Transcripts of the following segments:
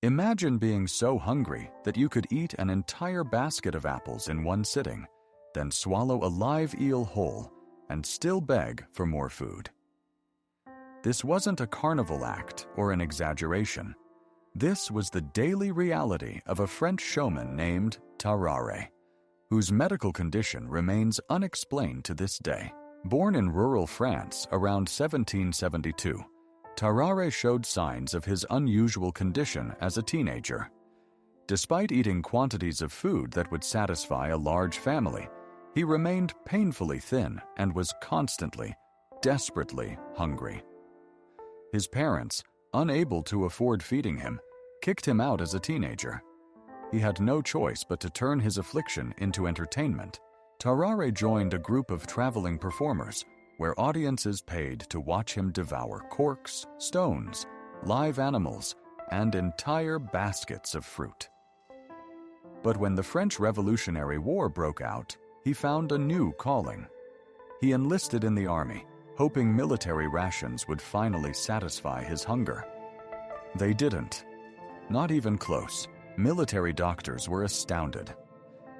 Imagine being so hungry that you could eat an entire basket of apples in one sitting, then swallow a live eel whole, and still beg for more food. This wasn't a carnival act or an exaggeration. This was the daily reality of a French showman named Tarrare, whose medical condition remains unexplained to this day. Born in rural France around 1772, Tarrare showed signs of his unusual condition as a teenager. Despite eating quantities of food that would satisfy a large family, he remained painfully thin and was constantly, desperately hungry. His parents, unable to afford feeding him, kicked him out as a teenager. He had no choice but to turn his affliction into entertainment. Tarrare joined a group of traveling performers where audiences paid to watch him devour corks, stones, live animals, and entire baskets of fruit. But when the French Revolutionary War broke out, he found a new calling. He enlisted in the army, hoping military rations would finally satisfy his hunger. They didn't. Not even close. Military doctors were astounded.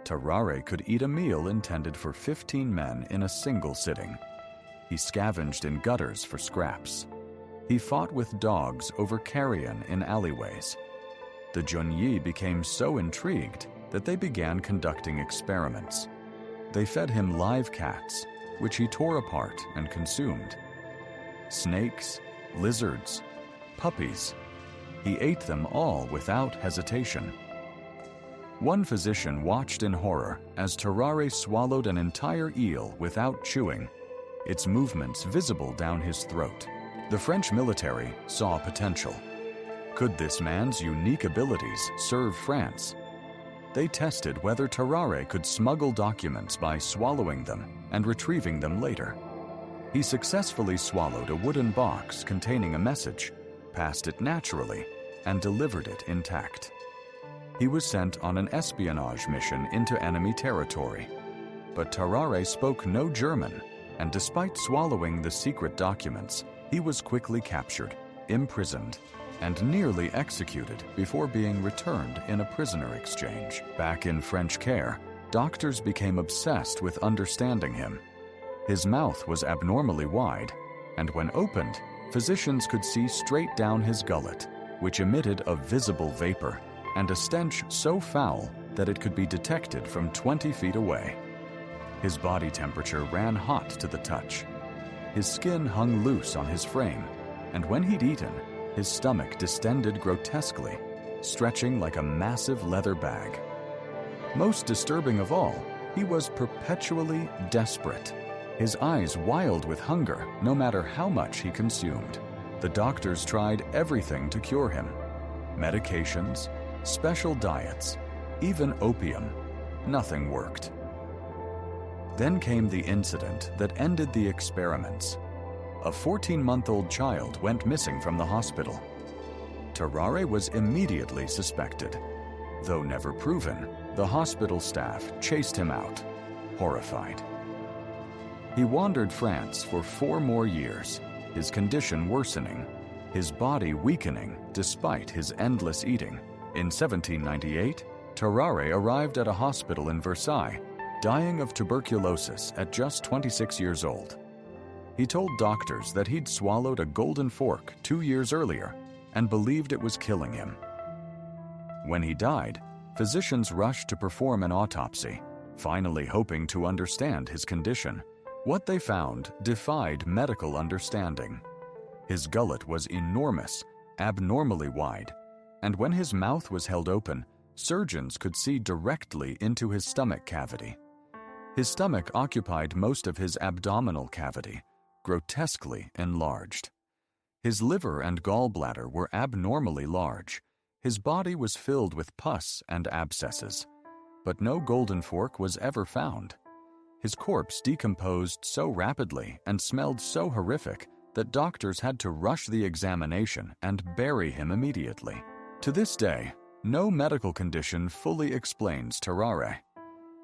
Tarrare could eat a meal intended for 15 men in a single sitting. He scavenged in gutters for scraps. He fought with dogs over carrion in alleyways. The Junyi became so intrigued that they began conducting experiments. They fed him live cats, which he tore apart and consumed. Snakes, lizards, puppies. He ate them all without hesitation. One physician watched in horror as Tarrare swallowed an entire eel without chewing, its movements visible down his throat. The French military saw potential. Could this man's unique abilities serve France? They tested whether Tarrare could smuggle documents by swallowing them and retrieving them later. He successfully swallowed a wooden box containing a message, passed it naturally, and delivered it intact. He was sent on an espionage mission into enemy territory. But Tarrare spoke no German, and despite swallowing the secret documents, he was quickly captured, imprisoned, and nearly executed before being returned in a prisoner exchange. Back in French care, doctors became obsessed with understanding him. His mouth was abnormally wide, and when opened, physicians could see straight down his gullet, which emitted a visible vapor and a stench so foul that it could be detected from 20 feet away. His body temperature ran hot to the touch. His skin hung loose on his frame, and when he'd eaten, his stomach distended grotesquely, stretching like a massive leather bag. Most disturbing of all, he was perpetually desperate, his eyes wild with hunger no matter how much he consumed. The doctors tried everything to cure him. Medications, special diets, even opium. Nothing worked. Then came the incident that ended the experiments. A 14-month-old child went missing from the hospital. Tarrare was immediately suspected. Though never proven, the hospital staff chased him out, horrified. He wandered France for 4 more years, his condition worsening, his body weakening despite his endless eating. In 1798, Tarrare arrived at a hospital in Versailles, dying of tuberculosis at just 26 years old. He told doctors that he'd swallowed a golden fork 2 years earlier and believed it was killing him. When he died, physicians rushed to perform an autopsy, finally hoping to understand his condition. What they found defied medical understanding. His gullet was enormous, abnormally wide, and when his mouth was held open, surgeons could see directly into his stomach cavity. His stomach occupied most of his abdominal cavity, grotesquely enlarged. His liver and gallbladder were abnormally large. His body was filled with pus and abscesses, but no golden fork was ever found. His corpse decomposed so rapidly and smelled so horrific that doctors had to rush the examination and bury him immediately. To this day, no medical condition fully explains Tarrare.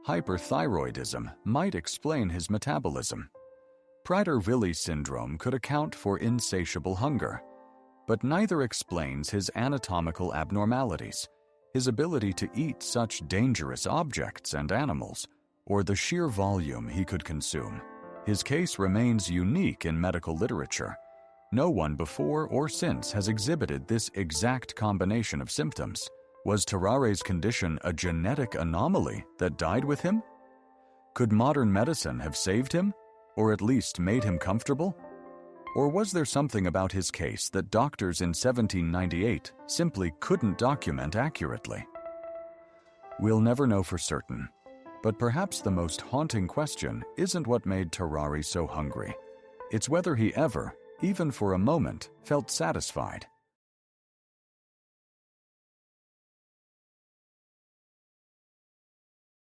Hyperthyroidism might explain his metabolism. Prader-Willi syndrome could account for insatiable hunger. but neither explains his anatomical abnormalities, his ability to eat such dangerous objects and animals, or the sheer volume he could consume. His case remains unique in medical literature. No one before or since has exhibited this exact combination of symptoms. Was Tarrare's condition a genetic anomaly that died with him? Could modern medicine have saved him, or at least made him comfortable? Or was there something about his case that doctors in 1798 simply couldn't document accurately? We'll never know for certain, but perhaps the most haunting question isn't what made Tarrare so hungry. It's whether he ever, even for a moment, felt satisfied.